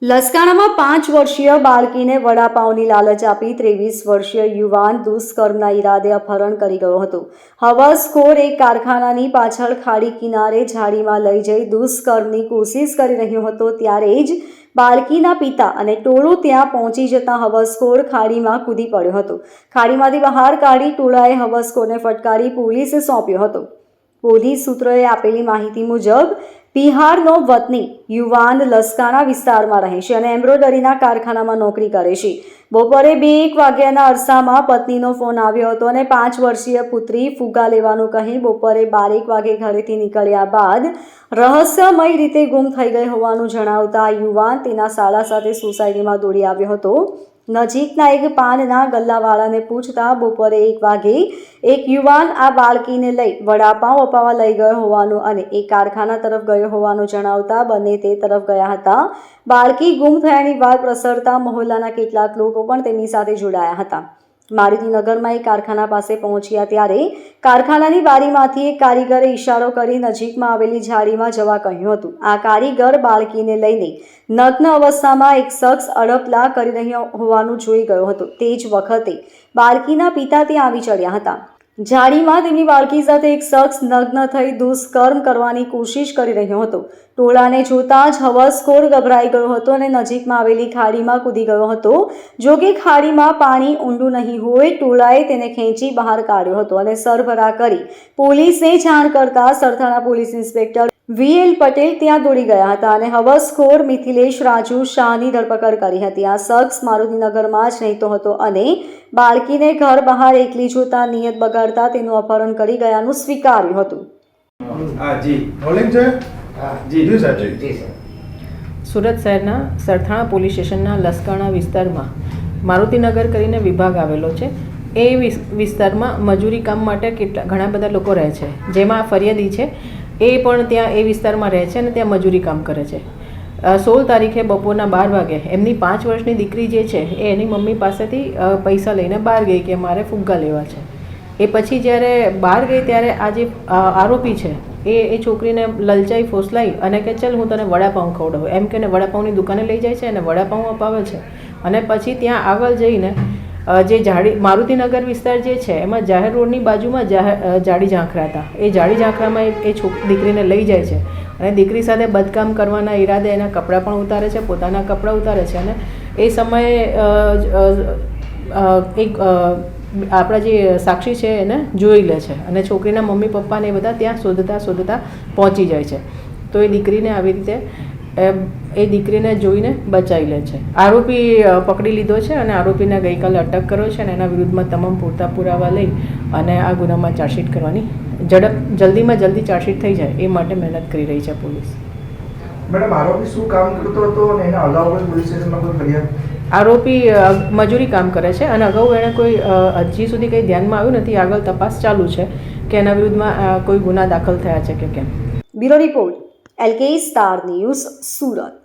લસકાણામાં 5 વર્ષીય બાળકીને વડાપાઉંની લાલચ આપી 23 વર્ષીય યુવાન દુષ્કર્મના ઈરાદે અપહરણ કરી ગયો હતો. હવસખોર એક કારખાનાની પાછળ ખાડી કિનારે ઝાડીમાં લઈ જઈ દુષ્કર્મની કોશિશ કરી રહ્યો હતો ત્યારે જ બાળકીના પિતા અને ટોળું ત્યાં પહોંચી જતા હવસખોર ખાડીમાં કૂદી પડ્યો હતો. ખાડીમાંથી બહાર કાઢી ટોળાએ હવસખોરને ફટકારી પોલીસે સોંપ્યો હતો. પોલીસ સૂત્રોએ આપેલી માહિતી મુજબ બિહારનો વતની યુવાન લસકાણા વિસ્તારમાં રહે છે અને એમ્બ્રોઇડરીના કારખાનામાં નોકરી કરે છે. બપોરે 2-1 વાગ્યાના અરસામાં પત્નીનો ફોન આવ્યો હતો અને 5 વર્ષીય પુત્રી ફુગા લેવાનું કહી બપોરે 12-1 વાગે ઘરેથી નીકળ્યા બાદ રહસ્યમય રીતે ગુમ થઈ ગઈ હોવાનું જણાવતા યુવાન તેના સાળા સાથે સોસાયટીમાં દોડી આવ્યો હતો. નજીકના એક પાનના ગલ્લાવાળાને પૂછતા બપોરે 1 વાગે એક યુવાન આ બાળકીને લઈ વડાપાઉં અપાવવા લઈ ગયો હોવાનું અને એ કારખાના તરફ ગયો હોવાનું જણાવતા બંને તે તરફ ગયા હતા. બાળકી ગુમ થયાની વાત પ્રસરતા મહોલ્લાના કેટલાક લોકો પણ તેમની સાથે જોડાયા હતા. મારુતિનગરમાં એક કારખાના પાસે પહોંચ્યા ત્યારે કારખાનાની બારીમાંથી એક કારીગરે ઇશારો કરી નજીકમાં આવેલી ઝાડીમાં જવા કહ્યું હતું. આ કારીગર બાળકીને લઈને નગ્ન અવસ્થામાં એક શખ્સ અડપલા કરી રહ્યો હોવાનું જોઈ ગયો હતો. તે જ વખતે બાળકીના પિતા ત્યાં આવી ચડ્યા હતા. ઝાડીમાં તેમની બાળકી સાથે એક શખ્સ નગ્ન થઈ દુષ્કર્મ કરવાની કોશિશ કરી રહ્યો હતો. ટોળાને જોતા જ હવસખોર ગભરાઈ ગયો હતો અને નજીકમાં આવેલી ખાડીમાં કૂદી ગયો હતો. જો કે ખાડીમાં પાણી ઊંડું નહીં હોય ટોળાએ તેને ખેંચી બહાર કાઢ્યો હતો અને સરભરા કરી પોલીસને જાણ કરતા Sarthana police inspector VL Patel ત્યાં દોડી ગયા હતા અને હવસખોર મિથિલેશ રાજુ શાહની ધરપકડ કરી હતી. આ શખ્સ મારુતિનગરમાં જ રહેતો હતો અને બાળકીને ઘર બહાર એકલી જોતા નિયત બગાડતા તેનું અપહરણ કરી ગયાનું સ્વીકાર્યું હતું. સુરત શહેરના સરથાણા પોલીસ સ્ટેશનના લસકાણા વિસ્તારમાં મારુતિનગર કરીને વિભાગ આવેલો છે. એ વિસ્તારમાં મજૂરી કામ માટે ઘણા બધા લોકો રહે છે, જેમાં ફરિયાદી છે એ પણ ત્યાં એ વિસ્તારમાં રહે છે અને ત્યાં મજૂરી કામ કરે છે. 16 તારીખે બપોરના 12 વાગે એમની 5 વર્ષની દીકરી જે છે એ એની મમ્મી પાસેથી પૈસા લઈને બહાર ગઈ કે મારે ફુગ્ગા લેવા છે. એ પછી જ્યારે બહાર ગઈ ત્યારે આ જે આરોપી છે એ છોકરીને લલચાઈ ફોસલાઈ અને કે ચાલ હું તને વડાપાઉં ખવડાવું એમ કે વડાપાઉંની દુકાને લઈ જાય છે અને વડાપાઉં અપાવે છે. અને પછી ત્યાં આગળ જઈને જે મારુતિનગર વિસ્તાર જે છે એમાં જાહેર રોડની બાજુમાં જાડી ઝાંખરા હતા. એ જાડી ઝાંખરામાં એ દીકરીને લઈ જાય છે અને દીકરી સાથે બદકામ કરવાના ઈરાદે એના કપડાં પણ ઉતારે છે, પોતાના કપડાં ઉતારે છે. અને એ સમયે એક આપણા જે સાક્ષી છે એને જોઈ લે છે અને છોકરીના મમ્મી પપ્પાને એ બધા ત્યાં શોધતા પહોંચી જાય છે. તો એ દીકરીને આવી રીતે એ દીકરીને જોઈને બચાવી લે છે. આરોપી પકડી લીધો છે અને આરોપીને ગઈકાલે અટક કર્યો છે અને એના વિરુદ્ધમાં તમામ પૂરતા પુરાવા લઈ અને આ ગુનામાં ચાર્જશીટ કરવાની જલ્દીમાં જલ્દી ચાર્જશીટ થઈ જાય એ માટે મહેનત કરી રહી છે પોલીસ. મેડમ, આરોપી શું કામ કરતો હતો અને એના અગાઉ પોલીસ સ્ટેશનમાં કોઈ ફરિયાદ? આરોપી મજૂરી કામ કરે છે અને અગાઉ એણે કોઈ હજી સુધી કંઈ ધ્યાનમાં આવ્યું નથી. આગળ તપાસ ચાલુ છે કે એના વિરુદ્ધમાં કોઈ ગુના દાખલ થયા છે કે કેમ. Bureau report LK star news, Surat.